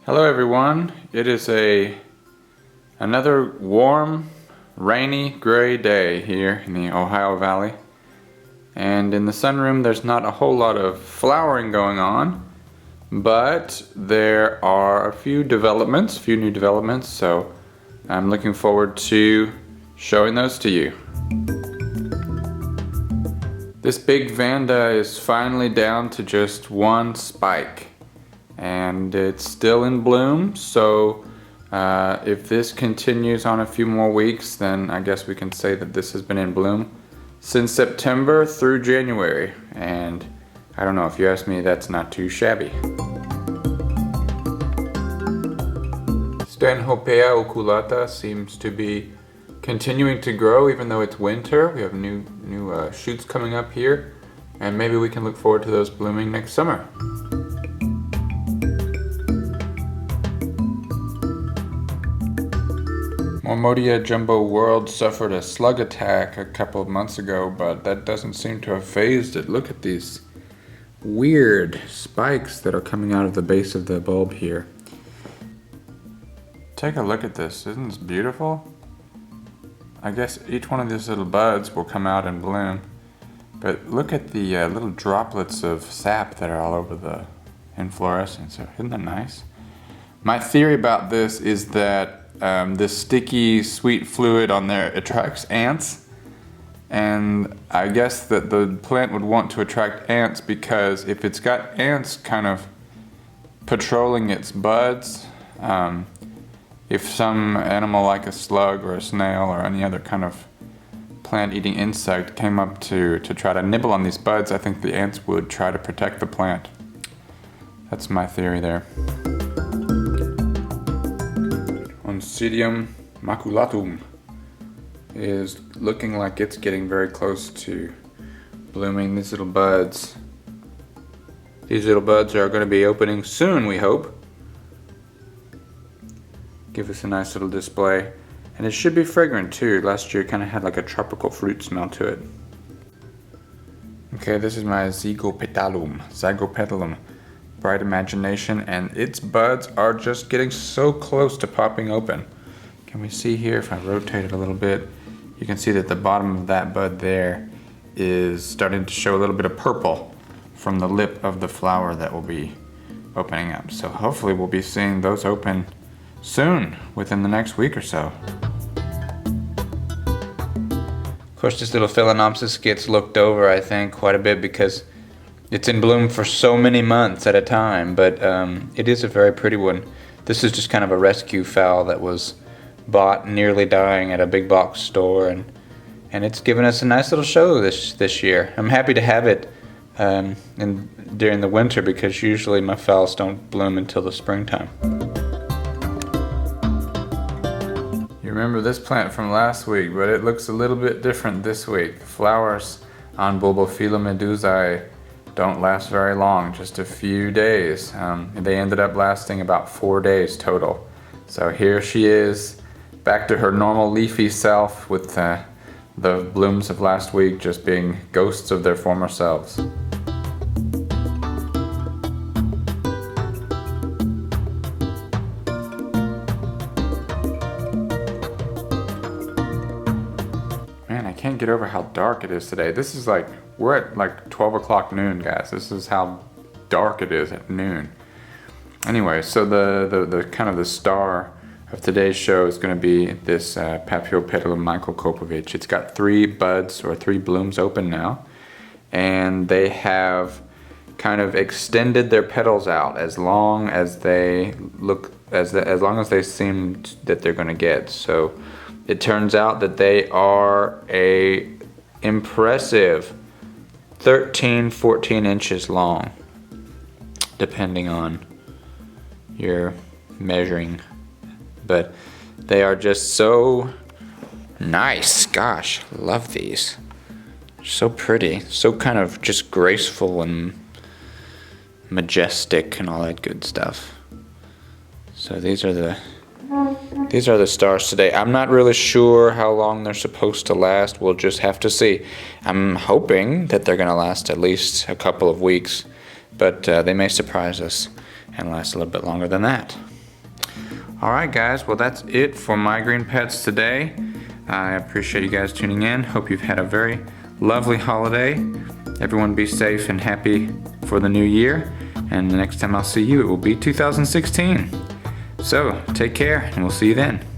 Hello everyone. It is another warm, rainy, gray day here in the Ohio Valley. And in the sunroom there's not a whole lot of flowering going on, but there are a few new developments, so I'm looking forward to showing those to you. This big Vanda is finally down to just one spike. And it's still in bloom, so if this continues on a few more weeks, then I guess we can say that this has been in bloom since September through January, and I don't know, if you ask me, that's not too shabby. Stanhopea oculata seems to be continuing to grow even though it's winter. We have new shoots coming up here, and maybe we can look forward to those blooming next summer. Mormodia jumbo world suffered a slug attack a couple of months ago, but that doesn't seem to have phased it. Look at these weird spikes that are coming out of the base of the bulb here. Take a look at this. Isn't this beautiful? I guess each one of these little buds will come out and bloom, but look at the little droplets of sap that are all over the inflorescence. Isn't that nice? My theory about this is that this sticky, sweet fluid on there attracts ants, and I guess that the plant would want to attract ants because if it's got ants kind of patrolling its buds, if some animal like a slug or a snail or any other kind of plant-eating insect came up to try to nibble on these buds, I think the ants would try to protect the plant. That's my theory there. Oncidium maculatum is looking like it's getting very close to blooming. These little buds are going to be opening soon, we hope. Give us a nice little display, and it should be fragrant too. Last year it kind of had like a tropical fruit smell to it. Okay, this is my Zygopetalum bright imagination, and its buds are just getting so close to popping open. Can we see here, if I rotate it a little bit, you can see that the bottom of that bud there is starting to show a little bit of purple from the lip of the flower that will be opening up. So hopefully we'll be seeing those open soon, within the next week or so. Of course, this little Phalaenopsis gets looked over, I think, quite a bit because it's in bloom for so many months at a time, but it is a very pretty one. This is just kind of a rescue fowl that was bought nearly dying at a big box store, and it's given us a nice little show this year. I'm happy to have it during the winter because usually my phals don't bloom until the springtime. You remember this plant from last week, but it looks a little bit different this week. The flowers on Bulbophyllum Medusae don't last very long, just a few days. They ended up lasting about 4 days total. So here she is, back to her normal leafy self, with the blooms of last week just being ghosts of their former selves. Man, I can't get over how dark it is today. This is like, we're at like 12 o'clock noon, guys. This is how dark it is at noon. Anyway, so the kind of the star of today's show is going to be this Paphipedilum Michael Koopowitz. It's got 3 buds or 3 blooms open now, and they have kind of extended their petals out as long as they seem that they're going to get. So it turns out that they are a impressive 13-14 inches long, depending on your measuring, but they are just so nice. Gosh, love these. So pretty, so kind of just graceful and majestic and all that good stuff. So these are the stars today. I'm not really sure how long they're supposed to last. We'll just have to see. I'm hoping that they're going to last at least a couple of weeks, but they may surprise us and last a little bit longer than that. Alright guys, well that's it for my green pets today. I appreciate you guys tuning in. Hope you've had a very lovely holiday. Everyone be safe and happy for the new year. And the next time I'll see you, it will be 2016. So, take care, and we'll see you then.